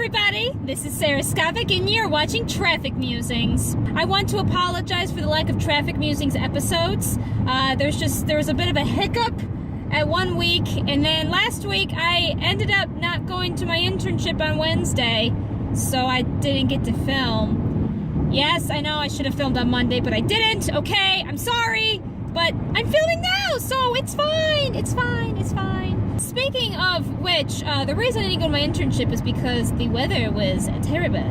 everybody, this is Sarahscopic and you're watching Traffic Musings. I want to apologize for the lack of Traffic Musings episodes. There was a bit of a hiccup at 1 week, and then last week I ended up not going to my internship on Wednesday, so I didn't get to film. Yes, I know I should have filmed on Monday, but I didn't. Okay, I'm sorry, but I'm filming now, so it's fine. It's fine. Speaking of which, the reason I didn't go to my internship is because the weather was terrible.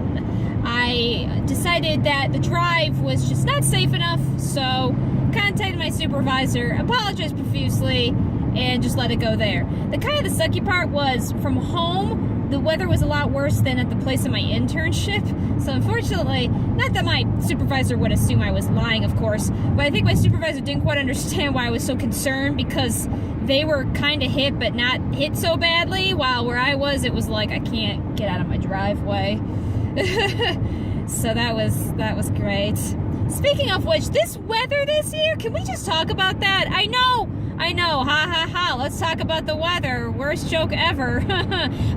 I decided that the drive was just not safe enough, so contacted my supervisor, apologized profusely, and just let it go there. The sucky part was, from home, the weather was a lot worse than at the place of my internship. So unfortunately, not that my supervisor would assume I was lying, of course, but I think my supervisor didn't quite understand why I was so concerned, because they were kind of hit, but not hit so badly, while where I was, it was like, I can't get out of my driveway. So that was great. Speaking of which, this weather this year, can we just talk about that? I know, ha, let's talk about the weather, worst joke ever.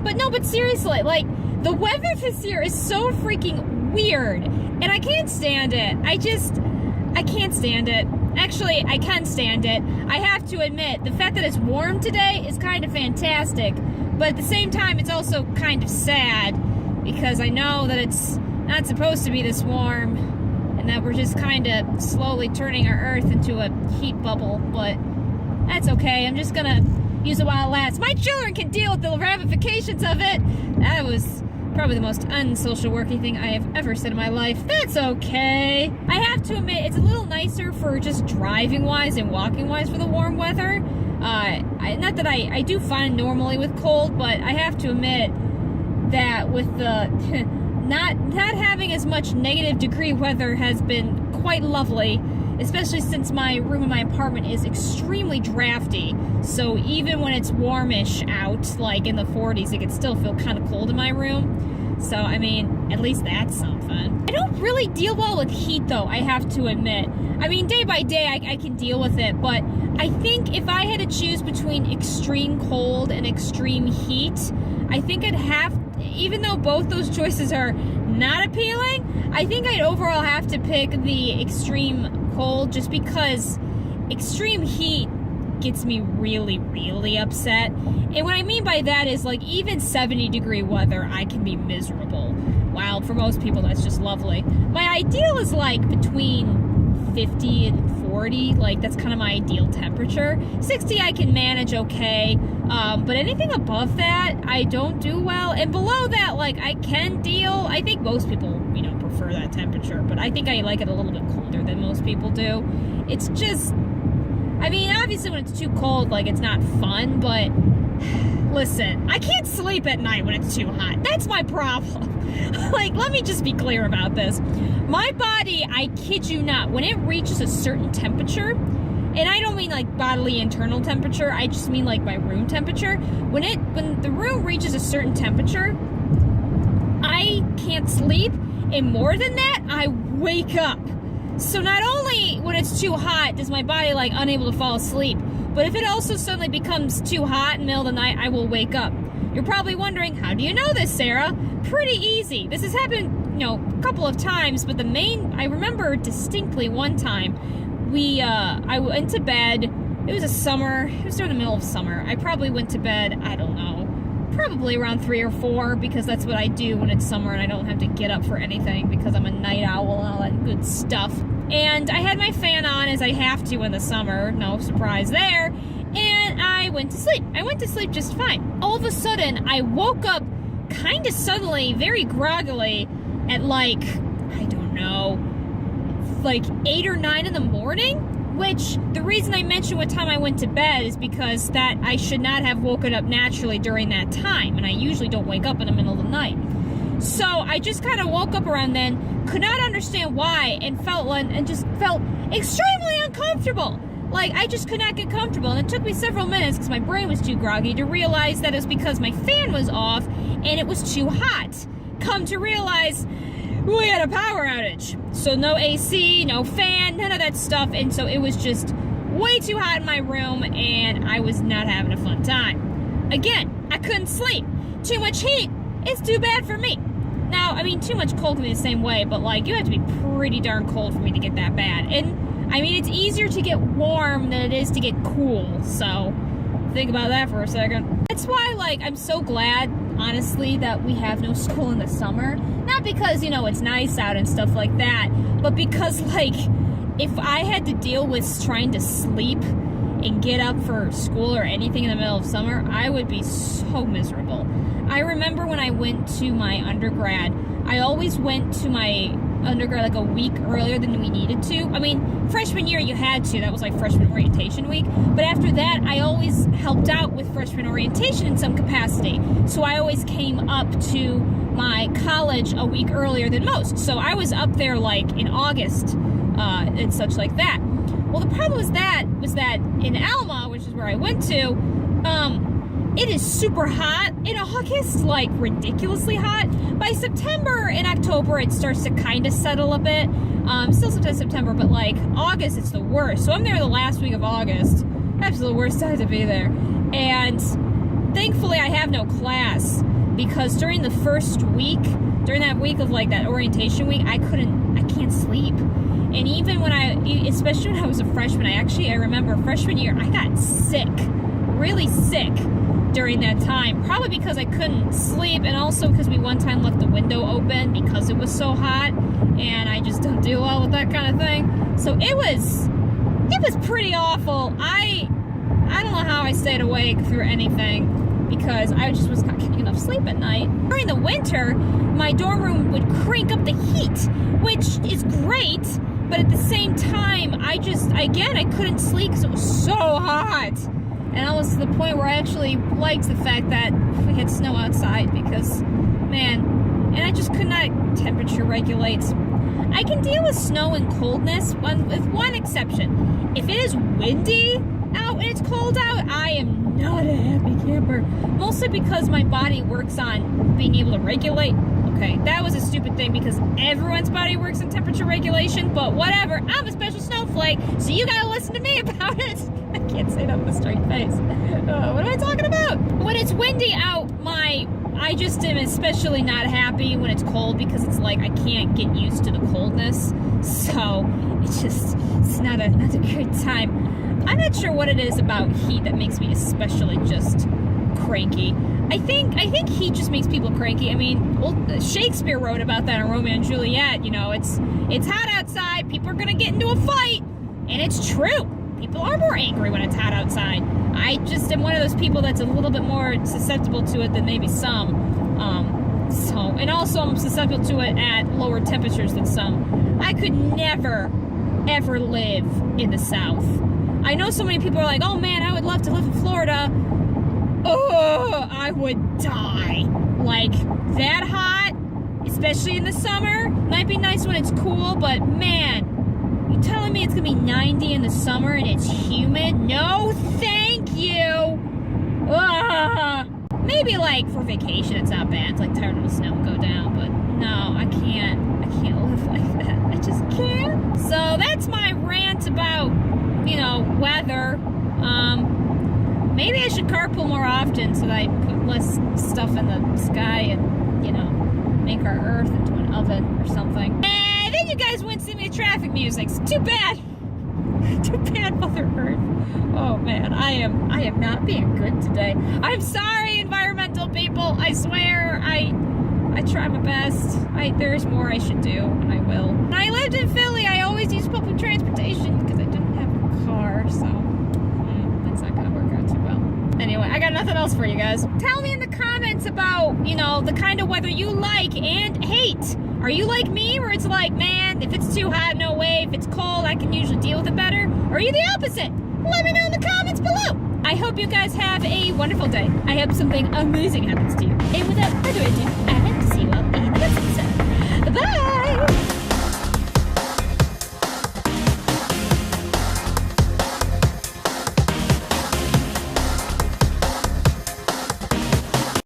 But seriously, like, the weather this year is so freaking weird, and I can't stand it. I can't stand it. Actually, I can stand it. I have to admit, the fact that it's warm today is kind of fantastic, but at the same time, it's also kind of sad, because I know that it's not supposed to be this warm, and that we're just kind of slowly turning our Earth into a heat bubble, but that's okay. I'm just gonna use it while it lasts. My children can deal with the ramifications of it. That was probably the most unsocial worky thing I have ever said in my life. That's okay. I have to admit, it's a little nicer for just driving wise and walking wise for the warm weather. Not that I do fine normally with cold, but I have to admit that with the not having as much negative degree weather has been quite lovely, especially since my room in my apartment is extremely drafty. So even when it's warmish out, like in the 40s, it can still feel kind of cold in my room. So, I mean, at least that's something. I don't really deal well with heat, though, I have to admit. I mean, day by day, I can deal with it, but I think if I had to choose between extreme cold and extreme heat, I think I'd have, even though both those choices are not appealing, I think I'd overall have to pick the extreme cold, just because extreme heat gets me really, really upset. And what I mean by that is, like, even 70-degree weather, I can be miserable. Wow, for most people, that's just lovely. My ideal is, like, between 50 and 40. Like, that's kind of my ideal temperature. 60, I can manage okay. But anything above that, I don't do well. And below that, like, I can deal. I think most people, prefer that temperature. But I think I like it a little bit colder than most people do. It's just, I mean, obviously when it's too cold, like, it's not fun, but listen, I can't sleep at night when it's too hot. That's my problem. Like, let me just be clear about this. My body, I kid you not, when it reaches a certain temperature, and I don't mean like bodily internal temperature, I just mean like my room temperature. When the room reaches a certain temperature, I can't sleep, and more than that, I wake up. So not only when it's too hot does my body, like, unable to fall asleep, but if it also suddenly becomes too hot in the middle of the night, I will wake up. You're probably wondering, how do you know this, Sarah? Pretty easy. This has happened, a couple of times, but I remember distinctly one time, I went to bed, it was during the middle of summer. I probably went to bed, I don't know, probably around 3 or 4, because that's what I do when it's summer and I don't have to get up for anything, because I'm a night owl and all that good stuff. And I had my fan on, as I have to in the summer, no surprise there, and I went to sleep. I went to sleep just fine. All of a sudden, I woke up kind of suddenly, very groggily, at like, I don't know, like 8 or 9 in the morning, which the reason I mentioned what time I went to bed is because that I should not have woken up naturally during that time, and I usually don't wake up in the middle of the night. So I just kind of woke up around then, could not understand why, and just felt extremely uncomfortable. Like, I just could not get comfortable, and it took me several minutes, because my brain was too groggy, to realize that it was because my fan was off, and it was too hot. Come to realize, we had a power outage. So no AC, no fan, none of that stuff, and so it was just way too hot in my room, and I was not having a fun time. Again, I couldn't sleep. Too much heat, it's too bad for me. Now, I mean, too much cold can be the same way, but like, you have to be pretty darn cold for me to get that bad. And I mean, it's easier to get warm than it is to get cool, so think about that for a second. That's why, like, I'm so glad, honestly, that we have no school in the summer. Not because, you know, it's nice out and stuff like that, but because, like, if I had to deal with trying to sleep and get up for school or anything in the middle of summer, I would be so miserable. I remember when I went to my undergrad, I always went to my undergrad like a week earlier than we needed to. I mean, freshman year you had to, that was like freshman orientation week, but after that I always helped out with freshman orientation in some capacity, so I always came up to my college a week earlier than most, so I was up there like in August and such like that. Well, the problem was that in Alma, which is where I went to, it is super hot in August, like ridiculously hot. By September and October, it starts to kind of settle a bit. Still sometimes September, but like August, it's the worst. So I'm there the last week of August. That's the worst time to be there. And thankfully, I have no class because during the first week, during that week of like that orientation week, I can't sleep. And even when especially when I was a freshman, I remember freshman year, I got sick, really sick during that time, probably because I couldn't sleep, and also because we one time left the window open because it was so hot, and I just don't do well with that kind of thing. So it was pretty awful. I don't know how I stayed awake through anything because I just was not getting enough sleep at night. During the winter, my dorm room would crank up the heat, which is great, but at the same time, I couldn't sleep because it was so hot. And almost to the point where I actually liked the fact that we had snow outside because, man, and I just could not temperature regulate. I can deal with snow and coldness with one exception. If it is windy out and it's cold out, I am not a happy camper. Mostly because my body works on being able to regulate. Okay, that was a stupid thing because everyone's body works in temperature regulation, but whatever. I'm a special snowflake, so you gotta listen to me about it. I can't say that with a straight face. What am I talking about? When it's windy out, I just am especially not happy when it's cold because it's like I can't get used to the coldness. So it's not a good time. I'm not sure what it is about heat that makes me especially just cranky. I think heat just makes people cranky. I mean, Shakespeare wrote about that in Romeo and Juliet. You know, it's hot outside, people are gonna get into a fight, and it's true. People are more angry when it's hot outside. I just am one of those people that's a little bit more susceptible to it than maybe some. And also I'm susceptible to it at lower temperatures than some. I could never, ever live in the South. I know so many people are like, oh man, I would love to live in Florida. Oh, I would die. Like, that hot, especially in the summer, might be nice when it's cool, but man, you telling me it's gonna be 90 in the summer and it's humid? No, thank you. Maybe like for vacation it's not bad. It's like tired of the snow and go down, but no, I can't live like that. I just can't. So that's my rant about, weather. Maybe I should carpool more often so that I put less stuff in the sky and, make our Earth into an oven or something. And then you guys went to see me traffic musings. Too bad. Too bad, Mother Earth. Oh man, I am not being good today. I'm sorry, environmental people. I swear, I try my best. There's more I should do, and I will. When I lived in Philly, I always used public transportation because I didn't have a car, so that's not gonna work out too well. Anyway, I got nothing else for you guys. Tell me in the comments about, the kind of weather you like and hate. Are you like me, where it's like, man, if it's too hot, no way. If it's cold, I can usually deal with it better? Or are you the opposite? Let me know in the comments below. I hope you guys have a wonderful day. I hope something amazing happens to you. And without further ado, I hope to see you all in the next video.